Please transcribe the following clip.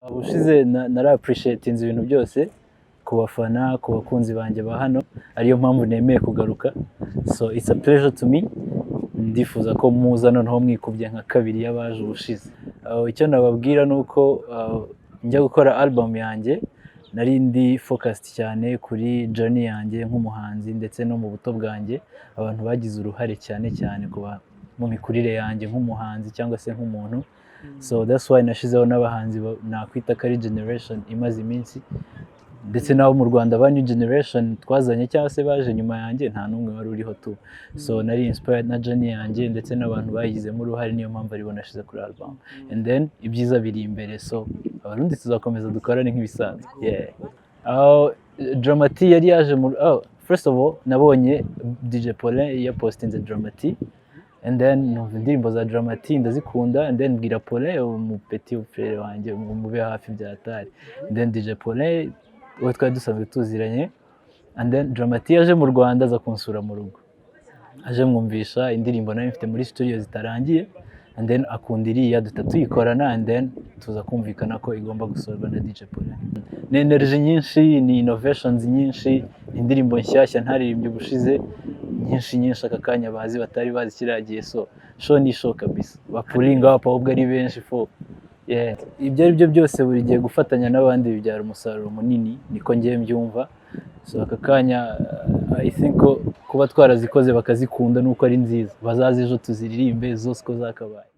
Ubushize nara appreciatinze ibintu byose ku bafana ku bakunzi banjye ba hano ariyo mpamvu nemeye kugaruka, so it's a pleasure to me. Ndifuza ko muza noneho mwikubye nka kabiri y'abaje ubushize. Icyo nababwira nuko njya gukora album yanjye nari ndi focused cyane kuri journey yanjye nk'umuhanzi ndetse no mu buto bwanjye, abantu bagize uruhare cyane kuba mu mikurire yanjye nk'umuhanzi cyangwa se nk'umuntu. So that's why nashizeho n'abahanzi nakwita kari generation imaze iminsi, ndetse naho mu Rwanda ba new generation twazanye cyangwa se baje nyuma yanjye nta numwe wari uriho tu. So nari inspired na journey yanjye ndetse n'abantu bayigizemo uruhare, niyo mpamvu ari bo nashize kuri album. And then ibyiza biri imbere, so abarundi tuzakomeza dukorane nk'ibisanzwe. Dramati yari yaje first of all nabonye DJ Paulin ya postinze Dramati, and then numva indirimbo za Dramati ndazikunda, and then mbwira Paulin umupeti frere wanjye mube hafi bya atari, and then DJ Paulin we twari dusanzwe tuziranye, and then Dramati yaje mu Rwanda aza kunsura mu rugo, aje mwumvisha indirimbo nari mfite muri studio zitarangiye, and then akunda iriya duhita tuyikorana, and then tuza kumvikana ko igomba gusorwa na DJ Paulin. Ni energy nyinshi, ni innovations nyinshi, indirimbo nshyashya ntaririmbye ubushize nyinshi aka kanya bazi batari bazi kiragiye, so show ni show kabisa, bapuringa hapa ubwo ari benshi fo. Ibyo ari byo byose buri gihe gufatanya n'abandi bibyara umusaruro munini, niko ngiye mbyumva. So aka kanya I think kuba twarazikoze bakazikunda nuko ari nziza, bazaze ejo tuziririmbe zose ko zakabaye.